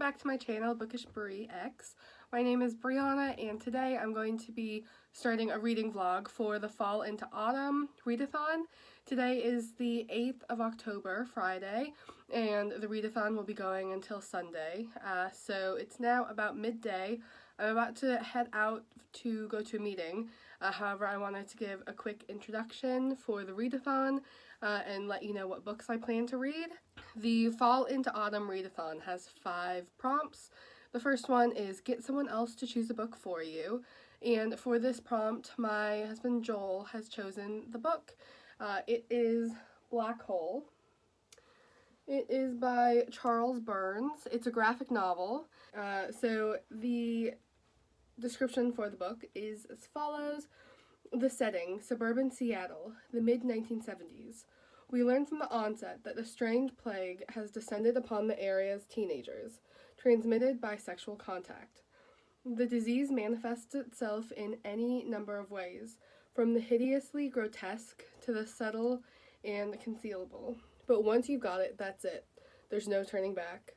back to my channel, Bookish Brie X. My name is Brianna, and today I'm going to be starting a reading vlog for the Fall Into Autumn Readathon. Today is the 8th of October, Friday, and the readathon will be going until Sunday. So it's now about midday. I'm about to head out to go to a meeting. However, I wanted to give a quick introduction for the readathon and let you know what books I plan to read. The Fall Into Autumn Readathon has 5 prompts. The first one is get someone else to choose a book for you. And for this prompt, my husband Joel has chosen the book. It is Black Hole. It is by Charles Burns. It's a graphic novel. So the description for the book is as follows. The setting, suburban Seattle, the mid-1970s. We learn from the onset that a strange plague has descended upon the area's teenagers, transmitted by sexual contact. The disease manifests itself in any number of ways, from the hideously grotesque to the subtle and concealable. But once you've got it, that's it. There's no turning back.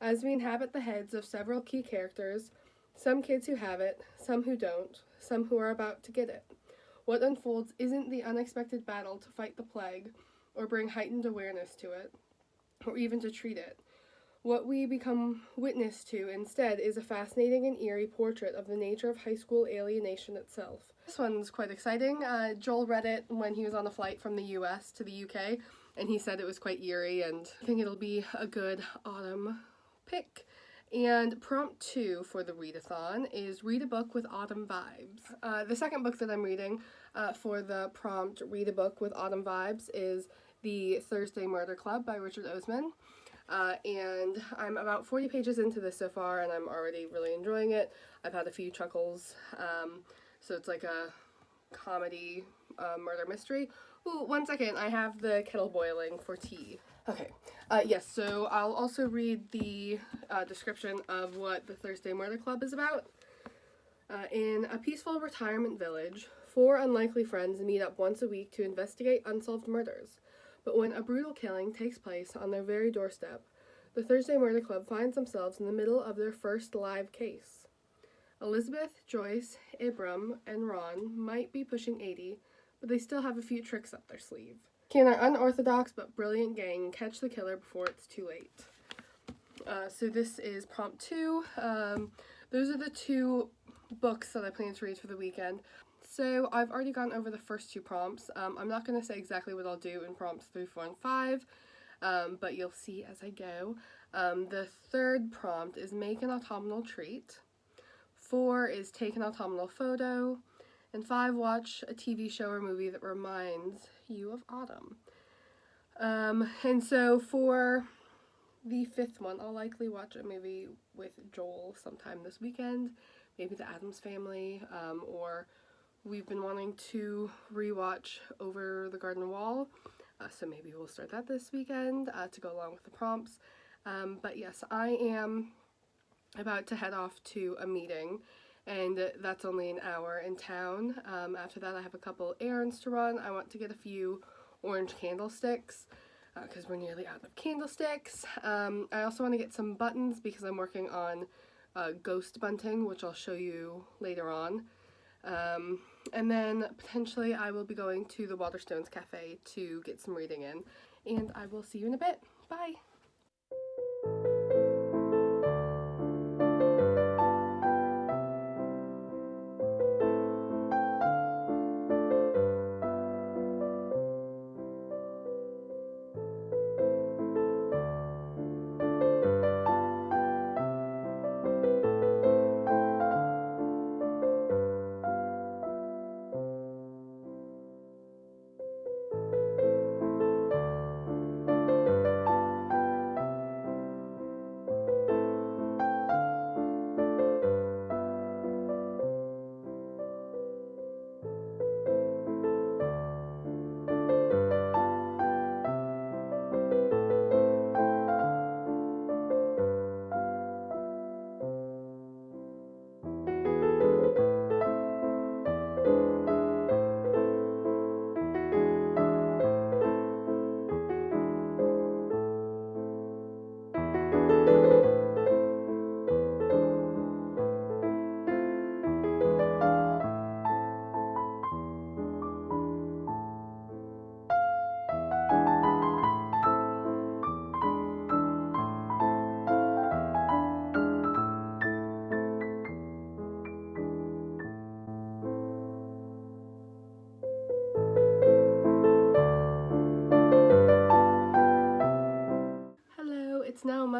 As we inhabit the heads of several key characters, some kids who have it, some who don't, some who are about to get it, what unfolds isn't the unexpected battle to fight the plague, or bring heightened awareness to it, or even to treat it. What we become witness to instead is a fascinating and eerie portrait of the nature of high school alienation itself. This one's quite exciting. Joel read it when he was on a flight from the US to the UK, and he said it was quite eerie, and I think it'll be a good autumn pick. And prompt 2 for the readathon is read a book with autumn vibes. The second book that I'm reading for the prompt read a book with autumn vibes is The Thursday Murder Club by Richard Osman. And I'm about 40 pages into this so far, and I'm already really enjoying it. I've had a few chuckles, so it's like a comedy murder mystery. Ooh, one second, I have the kettle boiling for tea. Okay, yes, so I'll also read the description of what the Thursday Murder Club is about. In a peaceful retirement village, 4 unlikely friends meet up once a week to investigate unsolved murders. But when a brutal killing takes place on their very doorstep, the Thursday Murder Club finds themselves in the middle of their first live case. Elizabeth, Joyce, Ibram, and Ron might be pushing 80, but they still have a few tricks up their sleeve. Can our unorthodox but brilliant gang catch the killer before it's too late? So this is prompt 2. Those are the 2 books that I plan to read for the weekend. So I've already gone over the first 2 prompts. I'm not going to say exactly what I'll do in prompts 3, 4, and 5, but you'll see as I go. The third prompt is make an autumnal treat. 4 is take an autumnal photo. And 5, watch a TV show or movie that reminds you of autumn. And so for the 5th one, I'll likely watch a movie with Joel sometime this weekend. Maybe The Addams Family, or we've been wanting to rewatch Over the Garden Wall, so maybe we'll start that this weekend to go along with the prompts. But yes, I am about to head off to a meeting, and that's only an hour in town. After that, I have a couple errands to run. I want to get a few orange candlesticks because we're nearly out of candlesticks. I also want to get some buttons because I'm working on ghost bunting, which I'll show you later on. And then potentially I will be going to the Waterstones Cafe to get some reading in. And I will see you in a bit. Bye!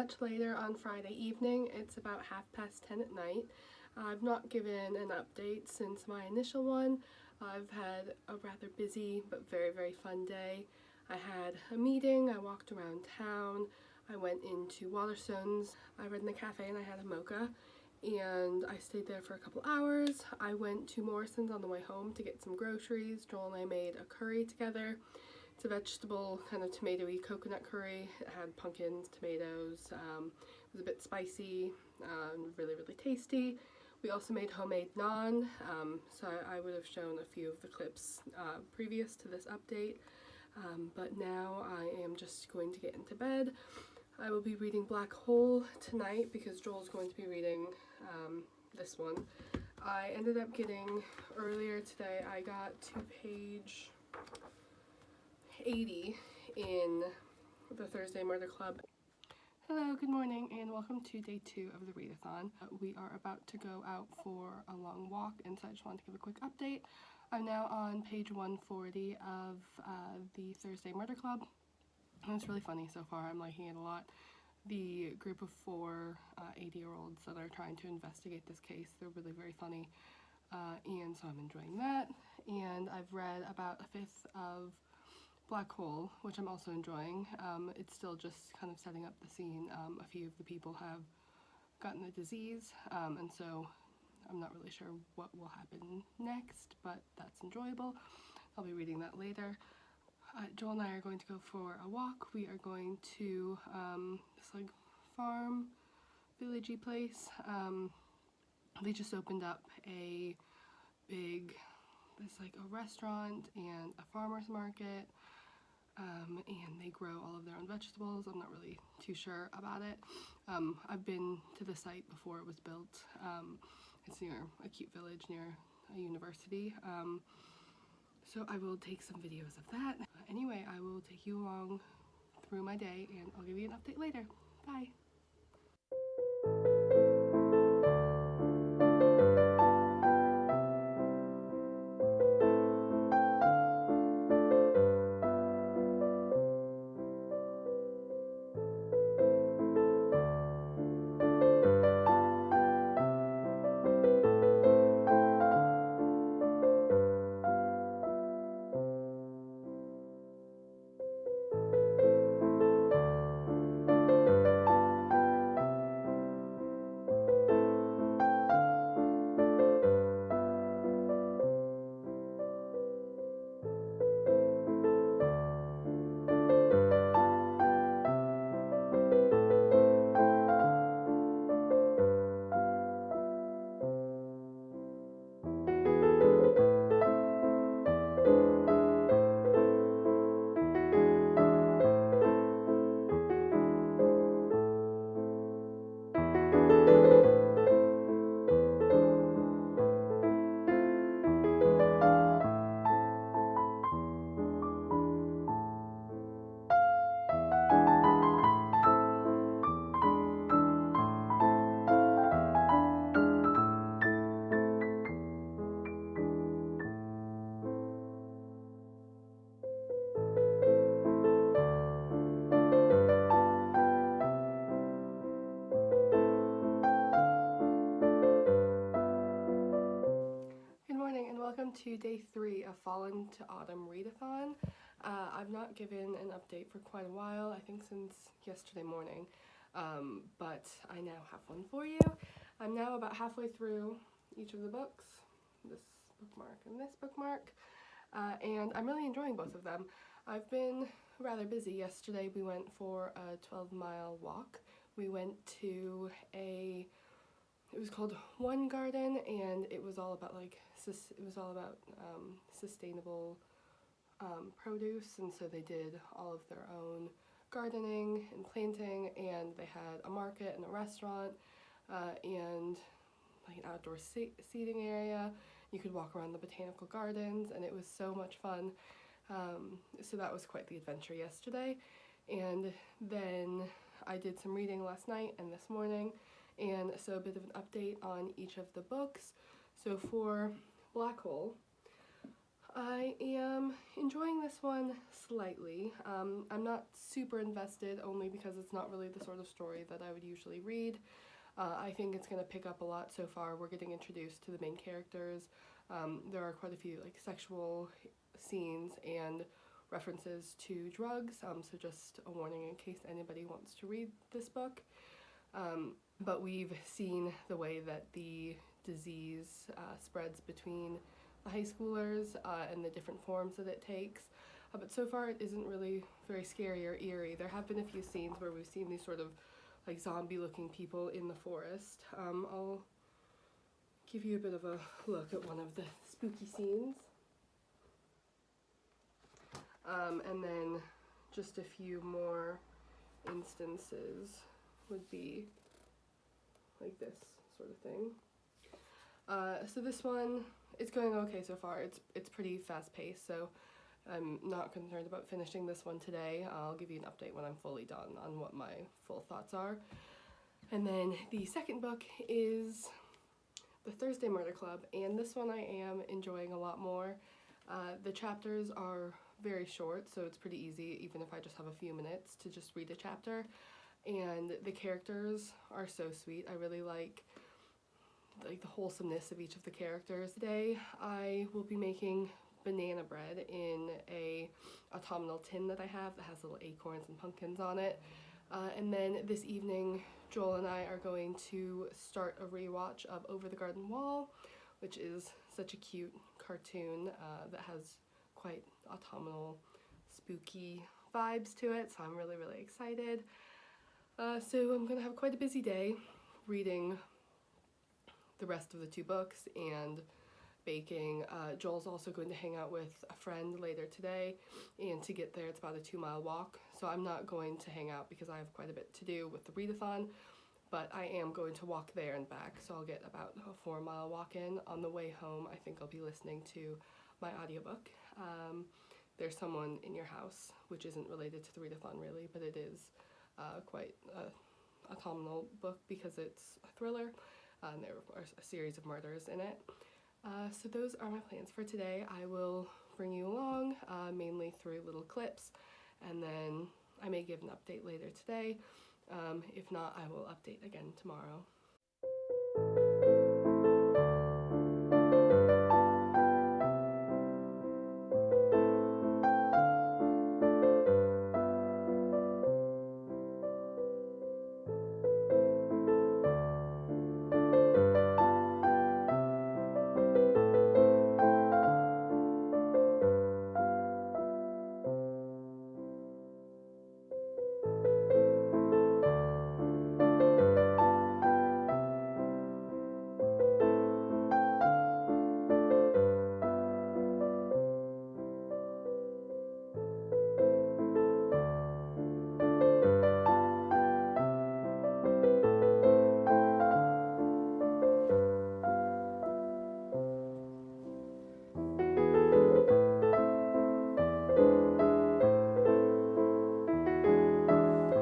much later on Friday evening. It's about 10:30 at night. I've not given an update since my initial one. I've had a rather busy but very, very fun day. I had a meeting, I walked around town, I went into Waterstones, I read in the cafe and I had a mocha, and I stayed there for a couple hours. I went to Morrison's on the way home to get some groceries. Joel and I made a curry together. It's a vegetable, kind of tomatoey coconut curry. It had pumpkins, tomatoes, it was a bit spicy, really, really tasty. We also made homemade naan, so I would have shown a few of the clips previous to this update, but now I am just going to get into bed. I will be reading Black Hole tonight because Joel's going to be reading this one. I ended up getting, earlier today, I got to page 80 in the Thursday Murder Club. Hello, good morning, and welcome to day 2 of the readathon. We are about to go out for a long walk, and so I just wanted to give a quick update. I'm now on page 140 of the Thursday Murder Club, and it's really funny so far. I'm liking it a lot. The group of 4 80-year-olds that are trying to investigate this case, they're really very funny, and so I'm enjoying that. And I've read about a fifth of Black Hole, which I'm also enjoying. It's still just kind of setting up the scene. A few of the people have gotten the disease, and so I'm not really sure what will happen next, but that's enjoyable. I'll be reading that later. Joel and I are going to go for a walk. We are going to this like farm, villagey place. They just opened up a big, like a restaurant and a farmer's market. And they grow all of their own vegetables. I'm not really too sure about it. I've been to the site before it was built. It's near a cute village near a university. So I will take some videos of that. Anyway, I will take you along through my day and I'll give you an update later. Bye. Welcome to day 3 of Fall Into Autumn Readathon. I've not given an update for quite a while, I think since yesterday morning, but I now have one for you. I'm now about halfway through each of the books, this bookmark and this bookmark, and I'm really enjoying both of them. I've been rather busy. Yesterday we went for a 12-mile walk. We went to it was called One Garden, and it was all about sustainable produce, and so they did all of their own gardening and planting, and they had a market and a restaurant and like an outdoor seating area. You could walk around the botanical gardens, and it was so much fun. So that was quite the adventure yesterday, and then I did some reading last night and this morning, and so a bit of an update on each of the books. So for Black Hole, I am enjoying this one slightly. I'm not super invested only because it's not really the sort of story that I would usually read. I think it's going to pick up a lot so far. We're getting introduced to the main characters. There are quite a few like sexual scenes and references to drugs, so just a warning in case anybody wants to read this book. But we've seen the way that the disease spreads between the high schoolers and the different forms that it takes. But so far it isn't really very scary or eerie. There have been a few scenes where we've seen these sort of like zombie looking people in the forest. I'll give you a bit of a look at one of the spooky scenes. And then just a few more instances would be like this sort of thing. So this one, it's going okay so far. It's pretty fast paced, so I'm not concerned about finishing this one today. I'll give you an update when I'm fully done on what my full thoughts are. And then the second book is The Thursday Murder Club, and this one I am enjoying a lot more. The chapters are very short, so it's pretty easy, even if I just have a few minutes, to just read a chapter. And the characters are so sweet. I really like the wholesomeness of each of the characters. Today I will be making banana bread in a autumnal tin that I have that has little acorns and pumpkins on it. And then this evening Joel and I are going to start a rewatch of Over the Garden Wall, which is such a cute cartoon that has quite autumnal, spooky vibes to it, so I'm really excited. So I'm gonna have quite a busy day reading the rest of the two books and baking. Joel's also going to hang out with a friend later today, and to get there it's about a 2-mile walk, so I'm not going to hang out because I have quite a bit to do with the readathon, but I am going to walk there and back, so I'll get about a 4-mile walk in. On the way home I think I'll be listening to my audiobook, There's Someone in Your House, which isn't related to the readathon really, but it is quite a autumnal book because it's a thriller, and there are a series of murders in it. So those are my plans for today. I will bring you along, mainly through little clips, and then I may give an update later today. If not, I will update again tomorrow.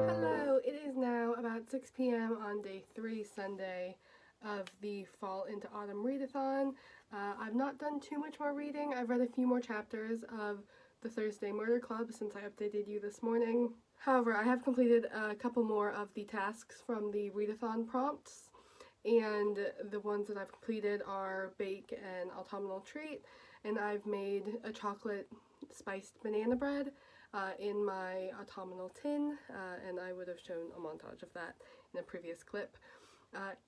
Hello, it is now about 6 p.m. on day 3, Sunday, of the Fall Into Autumn Readathon. I've not done too much more reading. I've read a few more chapters of The Thursday Murder Club since I updated you this morning. However, I have completed a couple more of the tasks from the readathon prompts, and the ones that I've completed are bake an autumnal treat, and I've made a chocolate spiced banana bread in my autumnal tin, and I would have shown a montage of that in a previous clip.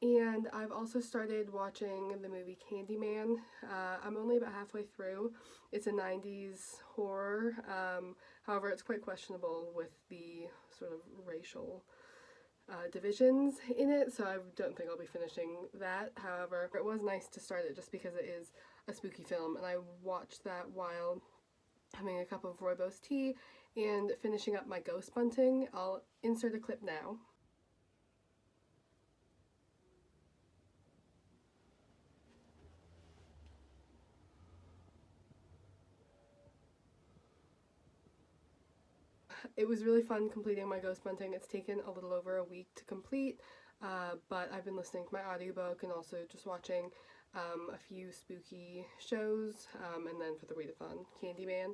And I've also started watching the movie Candyman. I'm only about halfway through. It's a 90s horror, however it's quite questionable with the sort of racial divisions in it, so I don't think I'll be finishing that. However, it was nice to start it just because it is a spooky film, and I watched that while having a cup of rooibos tea and finishing up my ghost bunting. I'll insert a clip now. It was really fun completing my ghost bunting. It's taken a little over a week to complete, but I've been listening to my audiobook and also just watching a few spooky shows, and then for the readathon, Candyman.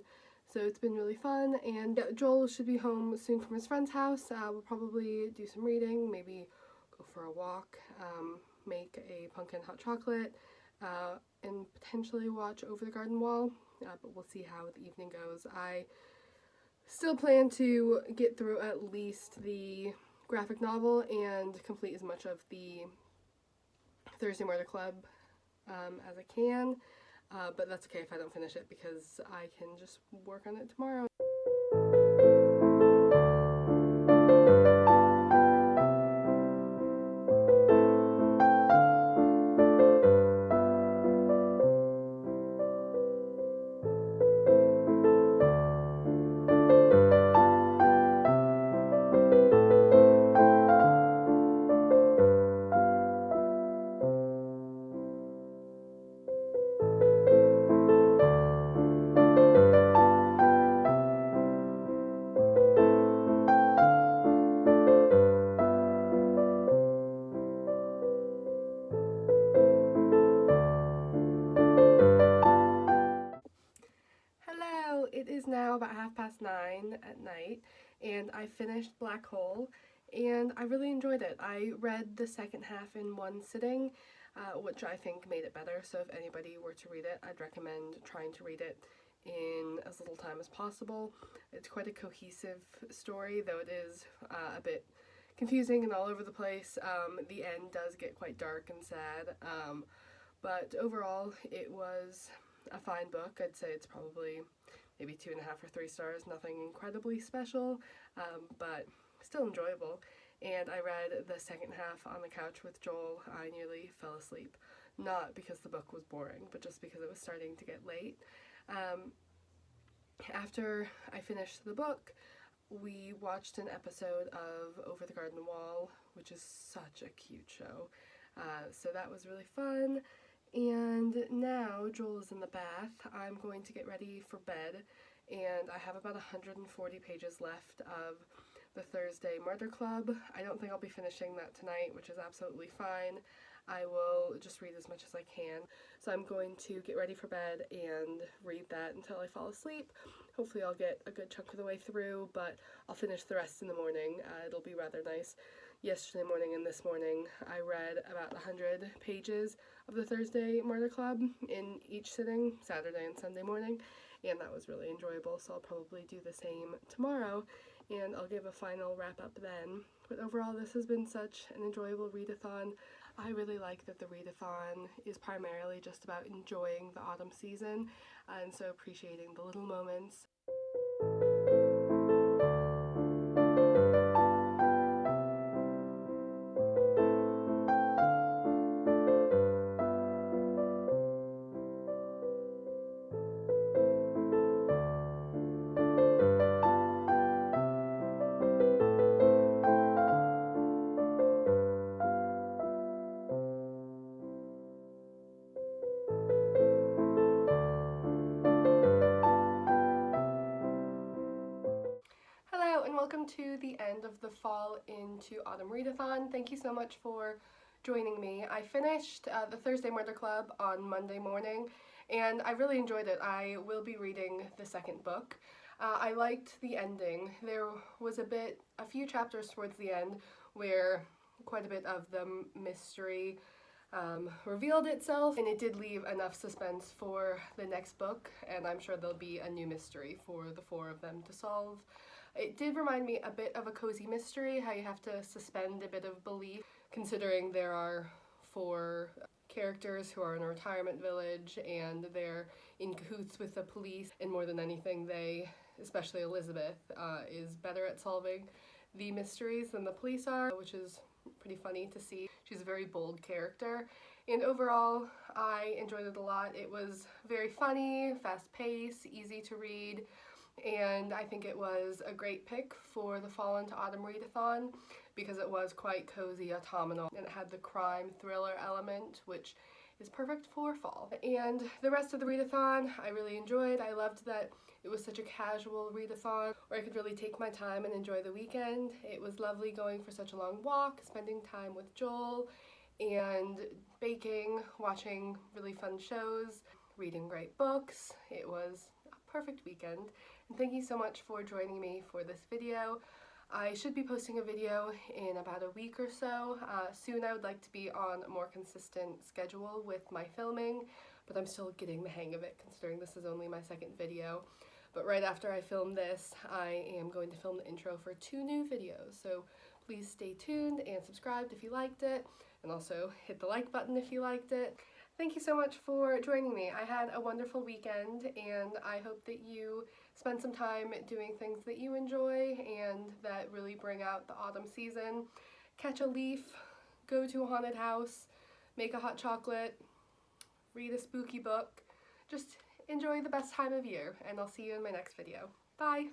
So it's been really fun, and Joel should be home soon from his friend's house. We'll probably do some reading, maybe go for a walk, make a pumpkin hot chocolate, and potentially watch Over the Garden Wall, but we'll see how the evening goes. I still plan to get through at least the graphic novel and complete as much of the Thursday Murder Club as I can, but that's okay if I don't finish it because I can just work on it tomorrow. Hello, it is now about 9:30 at night, and I finished Black Hole, and I really enjoyed it. I read the second half in one sitting, which I think made it better, so if anybody were to read it, I'd recommend trying to read it in as little time as possible. It's quite a cohesive story, though it is a bit confusing and all over the place. The end does get quite dark and sad, but overall it was a fine book. I'd say it's probably maybe 2.5 or 3 stars, nothing incredibly special, but still enjoyable. And I read the second half on the couch with Joel. I nearly fell asleep. Not because the book was boring, but just because it was starting to get late. After I finished the book, we watched an episode of Over the Garden Wall, which is such a cute show. So that was really fun. And now Joel is in the bath. I'm going to get ready for bed, and I have about 140 pages left of the Thursday Murder Club. I don't think I'll be finishing that tonight, which is absolutely fine. I will just read as much as I can. So I'm going to get ready for bed and read that until I fall asleep. Hopefully I'll get a good chunk of the way through, but I'll finish the rest in the morning. It'll be rather nice. Yesterday morning and this morning I read about 100 pages of the Thursday Murder Club in each sitting, Saturday and Sunday morning, and that was really enjoyable, so I'll probably do the same tomorrow, and I'll give a final wrap up then. But overall, this has been such an enjoyable readathon. I really like that the readathon is primarily just about enjoying the autumn season, and so appreciating the little moments. Hello and welcome to the end of the Fall Into Autumn Readathon. Thank you so much for joining me. I finished the Thursday Murder Club on Monday morning, and I really enjoyed it. I will be reading the second book. I liked the ending. There was a few chapters towards the end where quite a bit of the mystery revealed itself, and it did leave enough suspense for the next book, and I'm sure there'll be a new mystery for the 4 of them to solve. It did remind me a bit of a cozy mystery, how you have to suspend a bit of belief, considering there are 4 characters who are in a retirement village and they're in cahoots with the police, and more than anything they, especially Elizabeth, is better at solving the mysteries than the police are, which is pretty funny to see. She's a very bold character, and overall I enjoyed it a lot. It was very funny, fast-paced, easy to read, and I think it was a great pick for the Fall Into Autumn Readathon because it was quite cozy, autumnal, and it had the crime thriller element, which is perfect for fall. And the rest of the readathon I really enjoyed. I loved that it was such a casual readathon where I could really take my time and enjoy the weekend. It was lovely going for such a long walk, spending time with Joel, and baking, watching really fun shows, reading great books. It was a perfect weekend, and thank you so much for joining me for this video. I should be posting a video in about a week or so. Soon I would like to be on a more consistent schedule with my filming, but I'm still getting the hang of it considering this is only my second video. But right after I film this, I am going to film the intro for 2 new videos, so please stay tuned and subscribe if you liked it, and also hit the like button if you liked it. Thank you so much for joining me. I had a wonderful weekend, and I hope that you spend some time doing things that you enjoy and that really bring out the autumn season. Catch a leaf, go to a haunted house, make a hot chocolate, read a spooky book. Just enjoy the best time of year, and I'll see you in my next video. Bye!